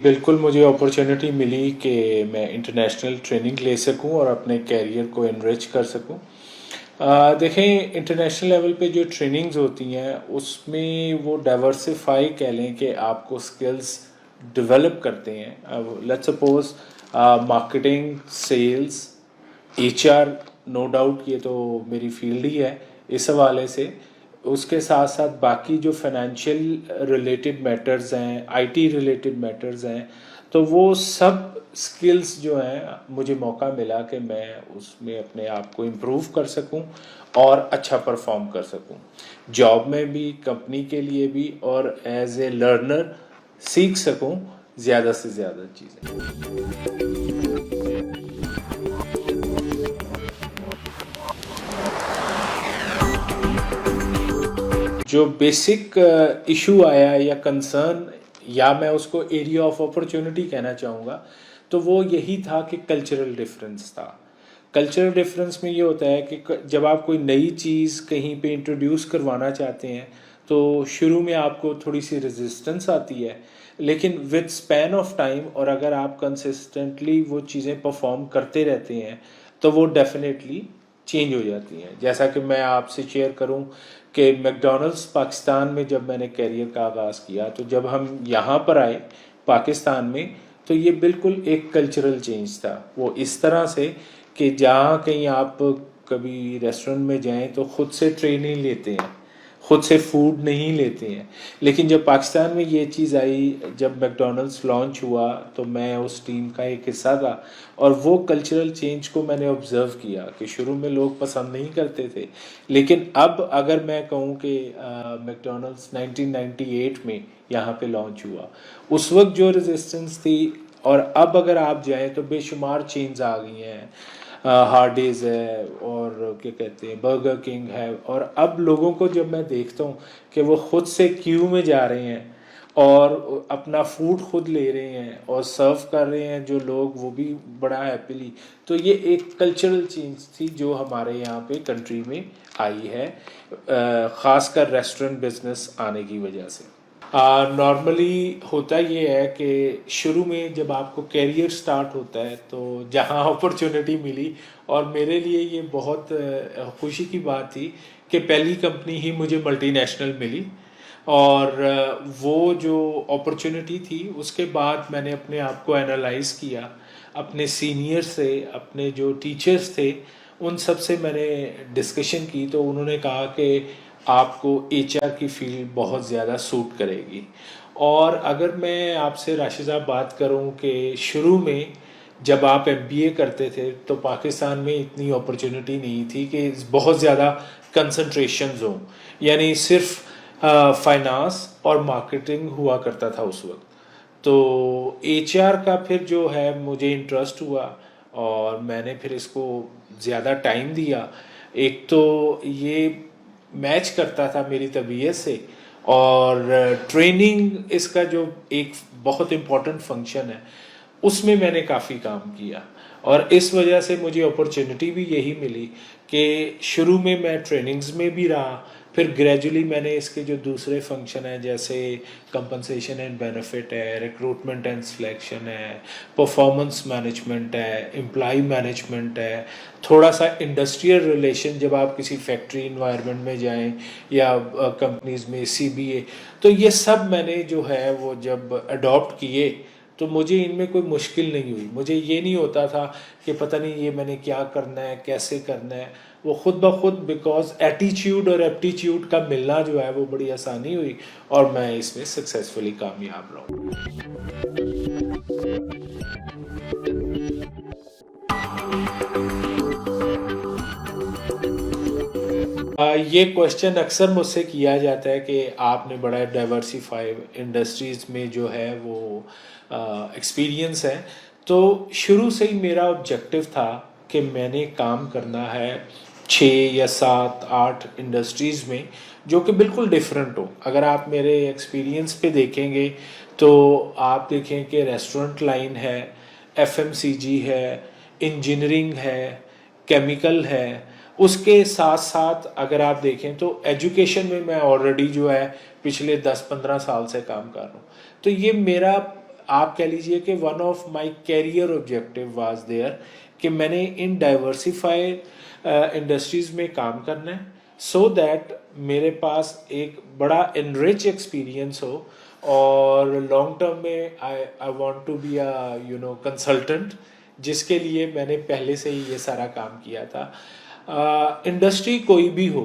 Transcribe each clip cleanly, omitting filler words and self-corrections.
बिल्कुल मुझे अपॉर्चुनिटी मिली कि मैं इंटरनेशनल ट्रेनिंग ले सकूं और अपने कैरियर को एनरिच कर सकूं। देखें, इंटरनेशनल लेवल पे जो ट्रेनिंग्स होती हैं उसमें वो डाइवर्सिफाई कह लें कि आपको स्किल्स डेवलप करते हैं। Let's suppose marketing, sales, HR, no doubt ये तो मेरी फील्ड ही है इस हवाले से। उसके साथ साथ बाकी जो फाइनेंशियल रिलेटेड मैटर्स हैं, आईटी रिलेटेड मैटर्स हैं, तो वो सब स्किल्स जो हैं मुझे मौका मिला कि मैं उसमें अपने आप को इम्प्रूव कर सकूं और अच्छा परफॉर्म कर सकूं, जॉब में भी, कंपनी के लिए भी, और एज ए लर्नर सीख सकूं ज़्यादा से ज़्यादा चीज़ें। जो बेसिक इशू आया या कंसर्न, या मैं उसको एरिया ऑफ अपॉर्चुनिटी कहना चाहूँगा, तो वो यही था कि कल्चरल डिफरेंस था। कल्चरल डिफरेंस में ये होता है कि जब आप कोई नई चीज़ कहीं पे इंट्रोड्यूस करवाना चाहते हैं तो शुरू में आपको थोड़ी सी रेजिस्टेंस आती है, लेकिन विद स्पैन ऑफ टाइम और अगर आप कंसिस्टेंटली वो चीज़ें परफॉर्म करते रहते हैं तो वो डेफिनेटली चेंज हो जाती हैं। जैसा कि मैं आपसे शेयर करूं कि मैकडॉनल्ड्स पाकिस्तान में जब मैंने कैरियर का आगाज़ किया, तो जब हम यहाँ पर आए पाकिस्तान में, तो ये बिल्कुल एक कल्चरल चेंज था। वो इस तरह से कि जहाँ कहीं आप कभी रेस्टोरेंट में जाएं तो ख़ुद से ट्रेनिंग लेते हैं, खुद से फूड नहीं लेते हैं। लेकिन जब पाकिस्तान में ये चीज़ आई, जब मैकडॉनल्ड्स लॉन्च हुआ, तो मैं उस टीम का एक हिस्सा था और वो कल्चरल चेंज को मैंने ऑब्ज़र्व किया कि शुरू में लोग पसंद नहीं करते थे, लेकिन अब अगर मैं कहूँ कि मैकडॉनल्ड्स 1998 में यहाँ पे लॉन्च हुआ, उस वक्त जो रेजिस्टेंस थी, और अब अगर आप जाएं तो बेशुमार चेंज आ गई हैं। हार्डीज़ है और क्या कहते हैं बर्गर किंग है, और अब लोगों को जब मैं देखता हूँ कि वो खुद से क्यू में जा रहे हैं और अपना फूड खुद ले रहे हैं और सर्व कर रहे हैं जो लोग, वो भी बड़ा हैप्पीली। तो ये एक कल्चरल चेंज थी जो हमारे यहाँ पे कंट्री में आई है, ख़ासकर रेस्टोरेंट बिजनेस आने की वजह से। नॉर्मली होता ये है कि शुरू में जब आपको कैरियर स्टार्ट होता है तो जहाँ अपॉर्चुनिटी मिली, और मेरे लिए ये बहुत खुशी की बात थी कि पहली कंपनी ही मुझे मल्टीनेशनल मिली, और वो जो अपॉर्चुनिटी थी उसके बाद मैंने अपने आप को एनालाइज किया, अपने सीनियर से, अपने जो टीचर्स थे उन सब से मैंने डिस्कशन की, तो उन्होंने कहा कि आपको एचआर की फील्ड बहुत ज़्यादा सूट करेगी। और अगर मैं आपसे राशिद साहब बात करूं कि शुरू में जब आप एमबीए करते थे तो पाकिस्तान में इतनी अपॉर्चुनिटी नहीं थी कि बहुत ज़्यादा कंसंट्रेशंस हों, यानी सिर्फ फाइनेंस और मार्केटिंग हुआ करता था उस वक्त। तो एचआर का फिर जो है मुझे इंटरेस्ट हुआ और मैंने फिर इसको ज़्यादा टाइम दिया। एक तो ये मैच करता था मेरी तबीयत से, और ट्रेनिंग इसका जो एक बहुत इम्पोर्टेंट फंक्शन है उसमें मैंने काफ़ी काम किया, और इस वजह से मुझे अपॉर्चुनिटी भी यही मिली कि शुरू में मैं ट्रेनिंग्स में भी रहा, फिर ग्रेजुअली मैंने इसके जो दूसरे फंक्शन हैं जैसे कंपनसेशन एंड बेनिफिट है, रिक्रूटमेंट एंड सिलेक्शन है, परफॉर्मेंस मैनेजमेंट है, एम्प्लॉय मैनेजमेंट है, थोड़ा सा इंडस्ट्रियल रिलेशन, जब आप किसी फैक्ट्री इन्वायरमेंट में जाएं या कंपनीज में सीबीए, तो ये सब मैंने जो है वो जब अडॉप्ट किए तो मुझे इनमें कोई मुश्किल नहीं हुई। मुझे ये नहीं होता था कि पता नहीं ये मैंने क्या करना है, कैसे करना है, वो खुद ब खुद, बिकॉज एटीट्यूड और एप्टीट्यूड का मिलना जो है वो बड़ी आसानी हुई और मैं इसमें सक्सेसफुली कामयाब रहा। ये क्वेश्चन अक्सर मुझसे किया जाता है कि आपने बड़ा डाइवर्सिफाइड इंडस्ट्रीज़ में जो है वो एक्सपीरियंस है। तो शुरू से ही मेरा ऑब्जेक्टिव था कि मैंने काम करना है 6 या 7 8 इंडस्ट्रीज़ में, जो कि बिल्कुल डिफरेंट हो। अगर आप मेरे एक्सपीरियंस पे देखेंगे तो आप देखें कि रेस्टोरेंट लाइन है, एफएमसीजी है, इंजीनियरिंग है, केमिकल है, उसके साथ साथ अगर आप देखें तो एजुकेशन में मैं ऑलरेडी जो है पिछले 10-15 साल से काम कर रहा हूँ। तो ये मेरा, आप कह लीजिए कि one of my career objective was there कि मैंने इन डाइवर्सिफाइड इंडस्ट्रीज़ में काम करना है, सो दैट मेरे पास एक बड़ा इनरिच एक्सपीरियंस हो, और लॉन्ग टर्म में I want to be a consultant, जिसके लिए मैंने पहले से ही ये सारा काम किया था। इंडस्ट्री कोई भी हो,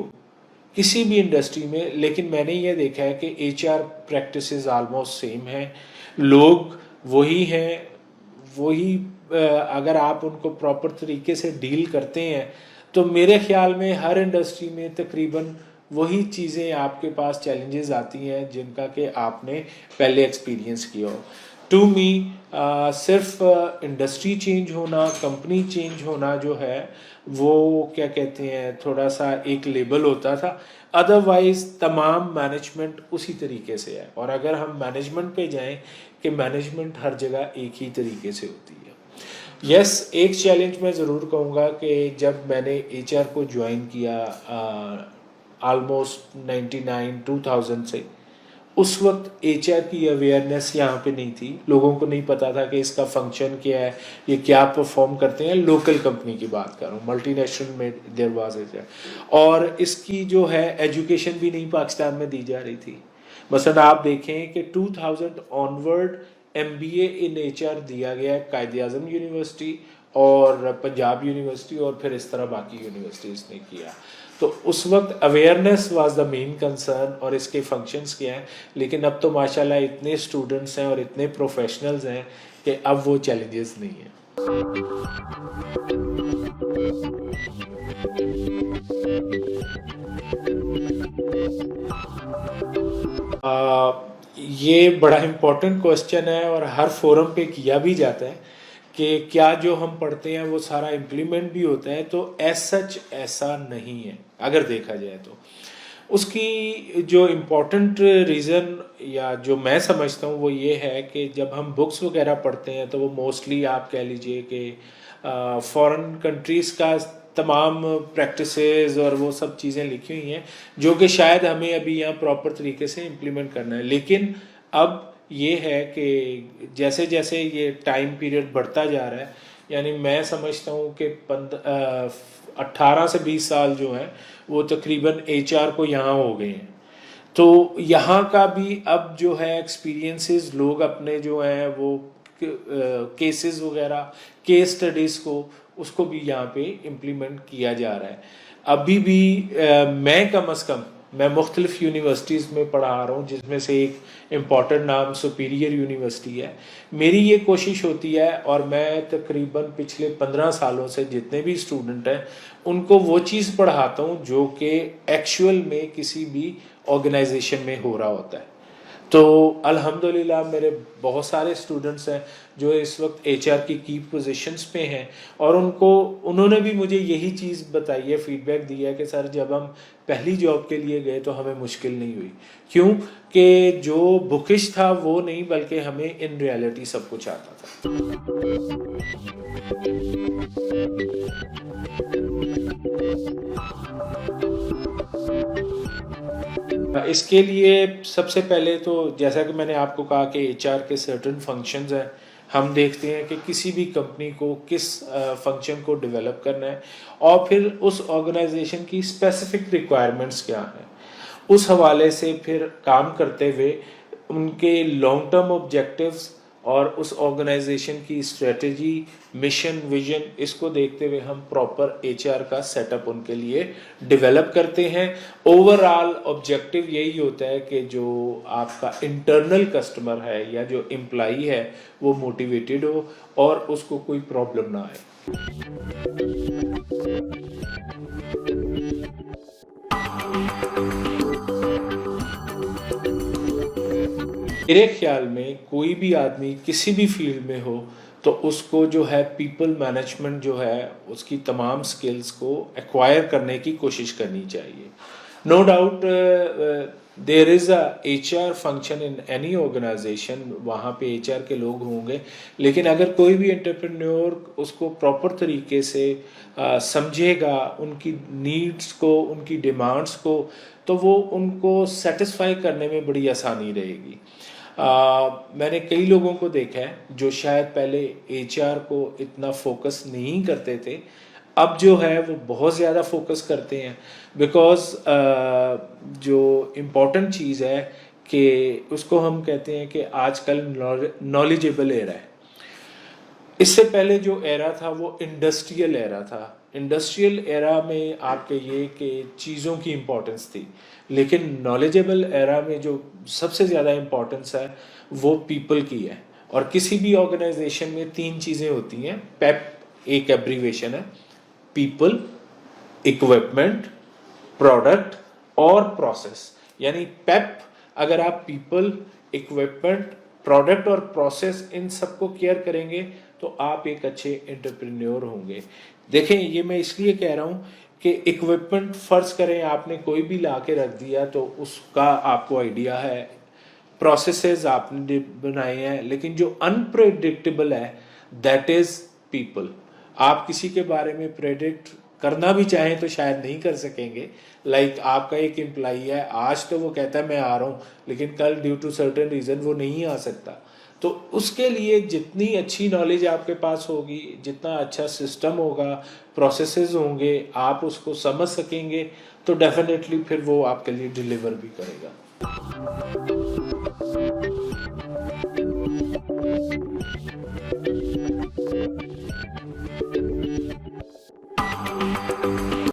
किसी भी इंडस्ट्री में, लेकिन मैंने ये देखा है कि एचआर प्रैक्टिसेस ऑलमोस्ट सेम हैं, लोग वही हैं, वही अगर आप उनको प्रॉपर तरीके से डील करते हैं तो मेरे ख्याल में हर इंडस्ट्री में तकरीबन वही चीज़ें आपके पास चैलेंजेस आती हैं जिनका कि आपने पहले एक्सपीरियंस किया हो। टू मी सिर्फ इंडस्ट्री चेंज होना, कंपनी चेंज होना जो है वो क्या कहते हैं थोड़ा सा एक लेबल होता था, अदरवाइज तमाम मैनेजमेंट उसी तरीके से है। और अगर हम मैनेजमेंट पे जाएं कि मैनेजमेंट हर जगह एक ही तरीके से होती है। यस, एक चैलेंज मैं ज़रूर कहूँगा कि जब मैंने एचआर को ज्वाइन किया ऑलमोस्ट 99-2000 से, उस वक्त एचआर की अवेयरनेस यहाँ पे नहीं थी, लोगों को नहीं पता था कि इसका फंक्शन क्या है, ये क्या परफॉर्म करते हैं। लोकल कंपनी की बात कर रहा हूँ, मल्टीनेशनल में देयर वाज एचआर, और इसकी जो है एजुकेशन भी नहीं पाकिस्तान में दी जा रही थी। मसलन आप देखें कि 2000 ऑनवर्ड एमबीए इन एचआर दिया गया है कायदे आज़म यूनिवर्सिटी और पंजाब यूनिवर्सिटी, और फिर इस तरह बाकी यूनिवर्सिटीज़ ने किया। तो उस वक्त awareness was the main concern, और इसके फंक्शंस क्या हैं। लेकिन अब तो माशाल्लाह इतने स्टूडेंट्स हैं और इतने प्रोफेशनल्स हैं कि अब वो चैलेंजेस नहीं हैं। ये बड़ा इम्पोर्टेंट क्वेश्चन है और हर फोरम पे किया भी जाता है कि क्या जो हम पढ़ते हैं वो सारा इम्प्लीमेंट भी होता है। तो एज सच ऐसा नहीं है अगर देखा जाए तो। उसकी जो इम्पोर्टेंट रीज़न या जो मैं समझता हूँ वो ये है कि जब हम बुक्स वगैरह पढ़ते हैं तो वो मोस्टली आप कह लीजिए कि फॉरेन कंट्रीज़ का तमाम प्रैक्टिसेस और वो सब चीज़ें लिखी हुई हैं जो कि शायद हमें अभी यहाँ प्रॉपर तरीके से इम्प्लीमेंट करना है। लेकिन अब ये है कि जैसे जैसे ये टाइम पीरियड बढ़ता जा रहा है, यानी मैं समझता हूँ कि 18 से 20 साल जो हैं वो तकरीबन एचआर को यहाँ हो गए हैं। तो यहाँ का भी अब जो है एक्सपीरियंसेस लोग अपने जो हैं वो केसेस वगैरह, केस स्टडीज़ को, उसको भी यहाँ पे इम्प्लीमेंट किया जा रहा है। अभी भी मैं कम अज़ कम मैं मुख्तलिफ यूनिवर्सिटीज़ में पढ़ा रहा हूँ, जिसमें से एक इम्पॉर्टेंट नाम सुपीरियर यूनिवर्सिटी है। मेरी ये कोशिश होती है, और मैं तकरीबन पिछले 15 सालों से जितने भी स्टूडेंट हैं उनको वो चीज़ पढ़ाता हूँ जो कि एक्चुअल में किसी भी ऑर्गेनाइजेशन में हो रहा होता है। तो अल्हम्दुलिल्लाह मेरे बहुत सारे स्टूडेंट्स हैं जो इस वक्त एचआर की पोजीशंस पे हैं, और उन्होंने भी मुझे यही चीज़ बताई है, फीडबैक दिया है कि सर जब हम पहली जॉब के लिए गए तो हमें मुश्किल नहीं हुई। क्यों कि जो बुकिश था वो नहीं, बल्कि हमें इन रियलिटी सब कुछ आता था। इसके लिए सबसे पहले तो जैसा कि मैंने आपको कहा कि एचआर के सर्टेन फंक्शंस हैं। हम देखते हैं कि किसी भी कंपनी को किस फंक्शन को डेवलप करना है, और फिर उस ऑर्गेनाइजेशन की स्पेसिफिक रिक्वायरमेंट्स क्या हैं, उस हवाले से फिर काम करते हुए उनके लॉन्ग टर्म ऑब्जेक्टिव्स और उस ऑर्गेनाइजेशन की स्ट्रेटजी, मिशन, विजन, इसको देखते हुए हम प्रॉपर एचआर का सेटअप उनके लिए डेवलप करते हैं। ओवरऑल ऑब्जेक्टिव यही होता है कि जो आपका इंटरनल कस्टमर है या जो एम्प्लॉई है वो मोटिवेटेड हो और उसको कोई प्रॉब्लम ना आए। मेरे ख्याल में कोई भी आदमी किसी भी फील्ड में हो तो उसको जो है पीपल मैनेजमेंट जो है उसकी तमाम स्किल्स को एक्वायर करने की कोशिश करनी चाहिए। No doubt there is a HR function in any organization, वहाँ पे HR के लोग होंगे, लेकिन अगर कोई भी एंटरप्रेन्योर उसको प्रॉपर तरीके से समझेगा, उनकी नीड्स को, उनकी डिमांड्स को, तो वो उनको सेटिस्फाई करने में बड़ी आसानी रहेगी। मैंने कई लोगों को देखा है जो शायद पहले HR को इतना फोकस नहीं करते थे, अब जो है वो बहुत ज़्यादा फोकस करते हैं, बिकॉज जो इम्पोर्टेंट चीज़ है कि उसको हम कहते हैं कि आजकल नॉलेजेबल एरा है। इससे पहले जो एरा था वो इंडस्ट्रियल एरा था। इंडस्ट्रियल एरा में आप कहिए कि चीज़ों की इम्पोर्टेंस थी, लेकिन नॉलेजेबल एरा में जो सबसे ज़्यादा इम्पोर्टेंस है वो पीपल की है। और किसी भी ऑर्गेनाइजेशन में 3 चीज़ें होती हैं। पेप एक एब्रीवेशन है, पीपल, इक्विपमेंट, प्रोडक्ट और प्रोसेस। यानी पेप, अगर आप पीपल, इक्विपमेंट, प्रोडक्ट और प्रोसेस इन सबको केयर करेंगे तो आप एक अच्छे एंटरप्रेन्योर होंगे। देखें, ये मैं इसलिए कह रहा हूँ कि इक्विपमेंट फर्ज करें आपने कोई भी ला के रख दिया तो उसका आपको आइडिया है, प्रोसेसेस आपने बनाए हैं, लेकिन जो अनप्रेडिक्टेबल है दैट इज पीपल। आप किसी के बारे में प्रेडिक्ट करना भी चाहें तो शायद नहीं कर सकेंगे। लाइक आपका एक एम्प्लॉई है, आज तो वो कहता है मैं आ रहा हूँ, लेकिन कल ड्यू टू सर्टेन रीज़न वो नहीं आ सकता। तो उसके लिए जितनी अच्छी नॉलेज आपके पास होगी, जितना अच्छा सिस्टम होगा, प्रोसेसेस होंगे, आप उसको समझ सकेंगे, तो डेफिनेटली फिर वो आपके लिए डिलीवर भी करेगा।